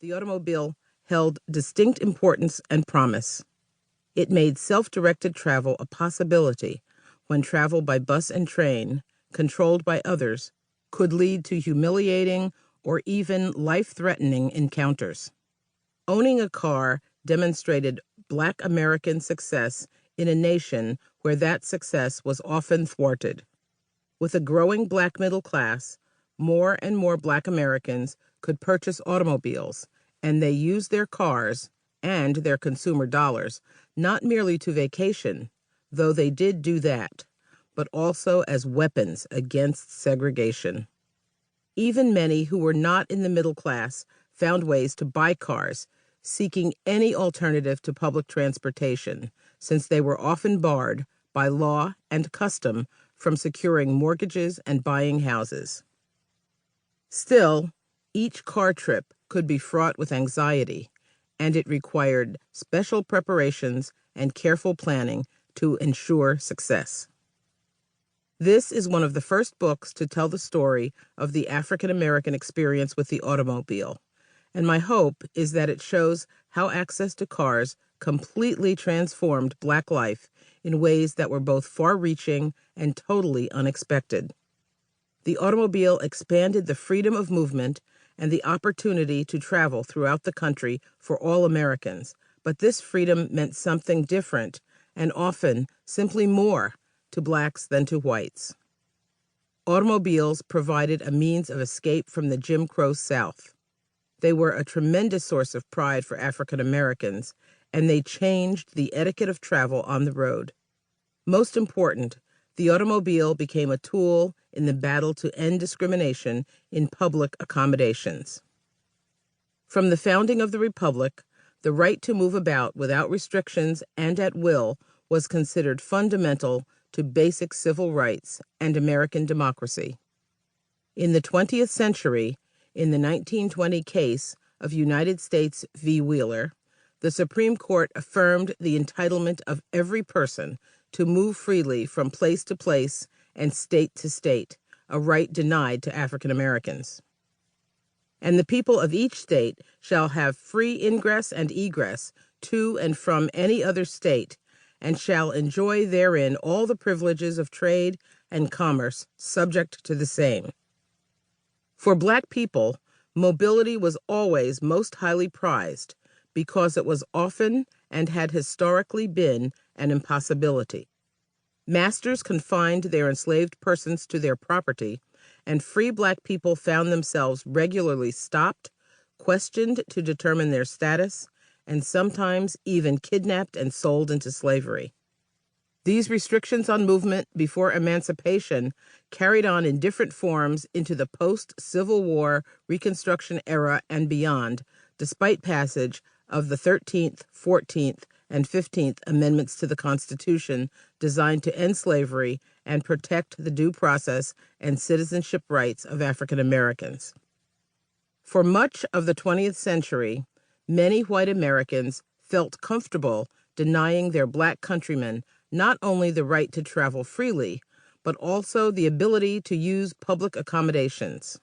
the automobile held distinct importance and promise. It made self-directed travel a possibility when travel by bus and train, controlled by others, could lead to humiliating or even life-threatening encounters. Owning a car demonstrated Black American success in a nation where that success was often thwarted. With a growing Black middle class, more and more Black Americans could purchase automobiles, and they used their cars and their consumer dollars not merely to vacation, though they did do that, but also as weapons against segregation. Even many who were not in the middle class found ways to buy cars, seeking any alternative to public transportation, since they were often barred by law and custom from securing mortgages and buying houses. Still, each car trip could be fraught with anxiety, and it required special preparations and careful planning to ensure success. This is one of the first books to tell the story of the African American experience with the automobile, and my hope is that it shows how access to cars completely transformed Black life in ways that were both far-reaching and totally unexpected. The automobile expanded the freedom of movement and the opportunity to travel throughout the country for all Americans, but this freedom meant something different and often simply more to Blacks than to whites. Automobiles provided a means of escape from the Jim Crow South. They were a tremendous source of pride for African Americans, and they changed the etiquette of travel on the road. Most important, the automobile became a tool in the battle to end discrimination in public accommodations. From the founding of the Republic, the right to move about without restrictions and at will was considered fundamental to basic civil rights and American democracy. In the 20th century, in the 1920 case of United States v. Wheeler, the Supreme Court affirmed the entitlement of every person to move freely from place to place and state to state, a right denied to African Americans. And the people of each state shall have free ingress and egress to and from any other state, and shall enjoy therein all the privileges of trade and commerce subject to the same. For Black people, mobility was always most highly prized because it was often and had historically been an impossibility. Masters confined their enslaved persons to their property, and free Black people found themselves regularly stopped, questioned to determine their status, and sometimes even kidnapped and sold into slavery. These restrictions on movement before emancipation carried on in different forms into the post-Civil War Reconstruction era and beyond, despite passage of the 13th, 14th, and 15th Amendments to the Constitution designed to end slavery and protect the due process and citizenship rights of African Americans. For much of the 20th century, many white Americans felt comfortable denying their Black countrymen not only the right to travel freely, but also the ability to use public accommodations.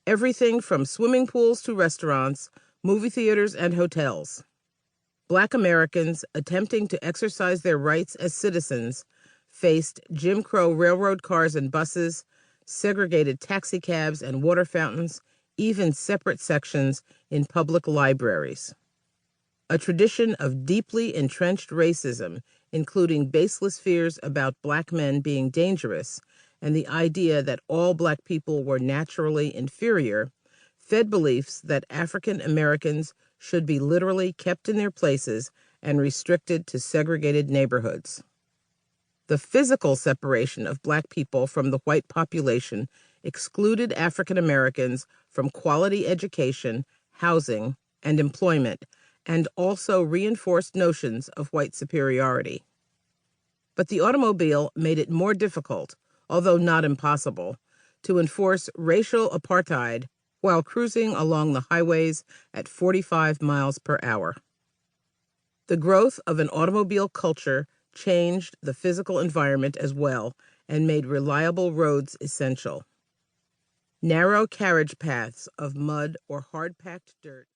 Everything from swimming pools to restaurants, movie theaters, and hotels. Black Americans attempting to exercise their rights as citizens faced Jim Crow railroad cars and buses, segregated taxicabs and water fountains, even separate sections in public libraries. A tradition of deeply entrenched racism, including baseless fears about Black men being dangerous and the idea that all Black people were naturally inferior, fed beliefs that African Americans should be literally kept in their places and restricted to segregated neighborhoods. The physical separation of Black people from the white population excluded African Americans from quality education, housing, and employment, and also reinforced notions of white superiority. But the automobile made it more difficult, although not impossible, to enforce racial apartheid while cruising along the highways at 45 miles per hour. The growth of an automobile culture changed the physical environment as well and made reliable roads essential. Narrow carriage paths of mud or hard-packed dirt